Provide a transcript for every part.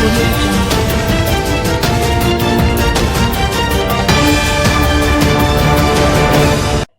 Audio Jungle.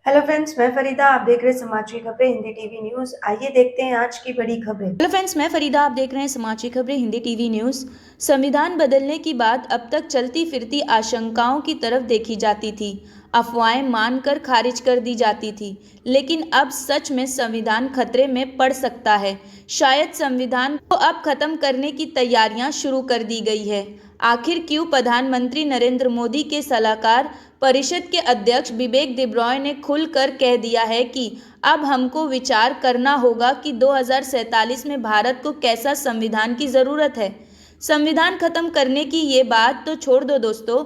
Hello friends, मैं फरीदा। आप देख रहे हैं समाचार खबरें हिंदी टीवी न्यूज। आइए देखते हैं आज की बड़ी खबरें। हेलो फ्रेंड्स, मैं फरीदा। आप देख रहे हैं समाचार खबरें हिंदी टीवी न्यूज़। संविधान बदलने की बात अब तक चलती फिरती आशंकाओं की तरफ देखी जाती थी, अफवाहें मानकर खारिज कर दी जाती थी, लेकिन अब सच में संविधान खतरे में पड़ सकता है। शायद संविधान को अब खत्म करने की तैयारियां शुरू कर दी गई है। आखिर क्यों? प्रधानमंत्री नरेंद्र मोदी के सलाहकार परिषद के अध्यक्ष बिबेक देब्रॉय ने खुलकर कह दिया है कि अब हमको विचार करना होगा कि 2047 में भारत को कैसा संविधान की ज़रूरत है। संविधान खत्म करने की ये बात तो छोड़ दो दोस्तों,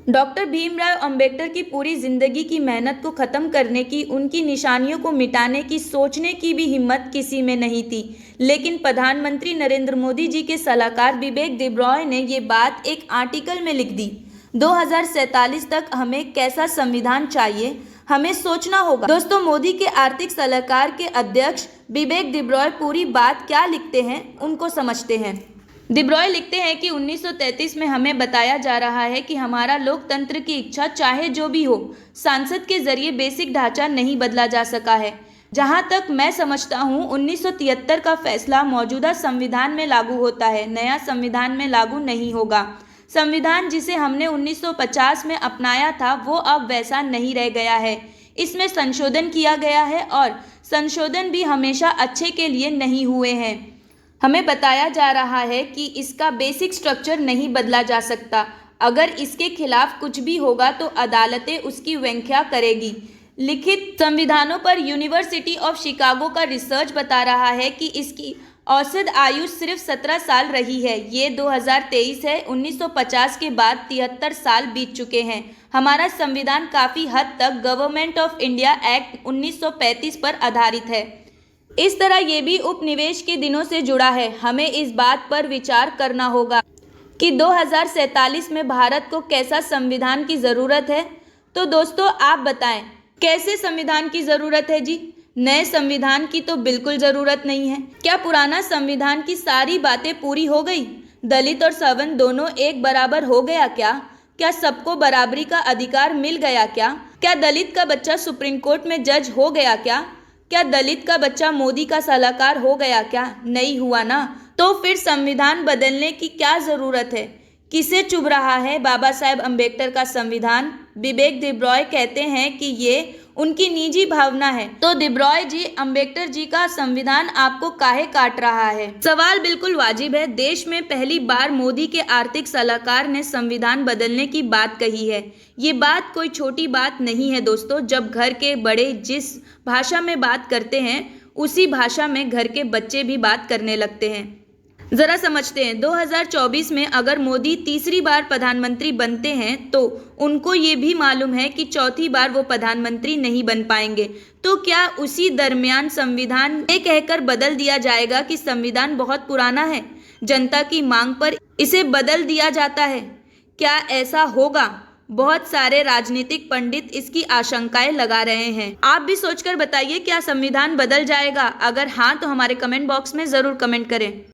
डॉक्टर भीमराव अंबेडकर की पूरी जिंदगी की मेहनत को खत्म करने की, उनकी निशानियों को मिटाने की सोचने की भी हिम्मत किसी में नहीं थी। लेकिन प्रधानमंत्री नरेंद्र मोदी जी के सलाहकार बिबेक देब्रॉय ने ये बात एक आर्टिकल में लिख दी। 2047 तक हमें कैसा संविधान चाहिए, हमें सोचना होगा। दोस्तों, मोदी के आर्थिक सलाहकार के अध्यक्ष बिबेक देब्रॉय पूरी बात क्या लिखते हैं, उनको समझते हैं। देब्रॉय लिखते हैं कि 1933 में हमें बताया जा रहा है कि हमारा लोकतंत्र की इच्छा चाहे जो भी हो, सांसद के जरिए बेसिक ढांचा नहीं बदला जा सका है। जहां तक मैं समझता हूं, 1973 का फैसला मौजूदा संविधान में लागू होता है, नया संविधान में लागू नहीं होगा। संविधान जिसे हमने 1950 में अपनाया था वो अब वैसा नहीं रह गया है। इसमें संशोधन किया गया है और संशोधन भी हमेशा अच्छे के लिए नहीं हुए हैं। हमें बताया जा रहा है कि इसका बेसिक स्ट्रक्चर नहीं बदला जा सकता। अगर इसके खिलाफ कुछ भी होगा तो अदालतें उसकी व्याख्या करेगी। लिखित संविधानों पर यूनिवर्सिटी ऑफ शिकागो का रिसर्च बता रहा है कि इसकी औसत आयु सिर्फ 17 साल रही है। ये 2023 है। 1950 के बाद 73 साल बीत चुके हैं। हमारा संविधान काफ़ी हद तक गवर्नमेंट ऑफ इंडिया एक्ट 1935 पर आधारित है। इस तरह ये भी उपनिवेश के दिनों से जुड़ा है। हमें इस बात पर विचार करना होगा कि 2047 में भारत को कैसा संविधान की ज़रूरत है। तो दोस्तों, आप बताएं, कैसे संविधान की ज़रूरत है जी? नए संविधान की तो बिल्कुल ज़रूरत नहीं है। क्या पुराना संविधान की सारी बातें पूरी हो गई? दलित और सवर्ण दोनों एक बराबर हो गया क्या? क्या सबको बराबरी का अधिकार मिल गया क्या? क्या दलित का बच्चा सुप्रीम कोर्ट में जज हो गया क्या? क्या दलित का बच्चा मोदी का सलाहकार हो गया क्या? नहीं हुआ ना। तो फिर संविधान बदलने की क्या ज़रूरत है? किसे चुभ रहा है बाबा साहेब अम्बेडकर का संविधान? बिबेक देब्रॉय कहते हैं कि ये उनकी निजी भावना है। तो देब्रॉय जी, अम्बेडकर जी का संविधान आपको काहे काट रहा है? सवाल बिल्कुल वाजिब है। देश में पहली बार मोदी के आर्थिक सलाहकार ने संविधान बदलने की बात कही है। ये बात कोई छोटी बात नहीं है दोस्तों। जब घर के बड़े जिस भाषा में बात करते हैं, उसी भाषा में घर के बच्चे भी बात करने लगते हैं। जरा समझते हैं, 2024 में अगर मोदी तीसरी बार प्रधानमंत्री बनते हैं तो उनको ये भी मालूम है कि चौथी बार वो प्रधानमंत्री नहीं बन पाएंगे। तो क्या उसी दरमियान संविधान ये कहकर बदल दिया जाएगा कि संविधान बहुत पुराना है, जनता की मांग पर इसे बदल दिया जाता है? क्या ऐसा होगा? बहुत सारे राजनीतिक पंडित इसकी आशंकाएं लगा रहे हैं। आप भी सोचकर बताइए, क्या संविधान बदल जाएगा? अगर हाँ, तो हमारे कमेंट बॉक्स में ज़रूर कमेंट करें।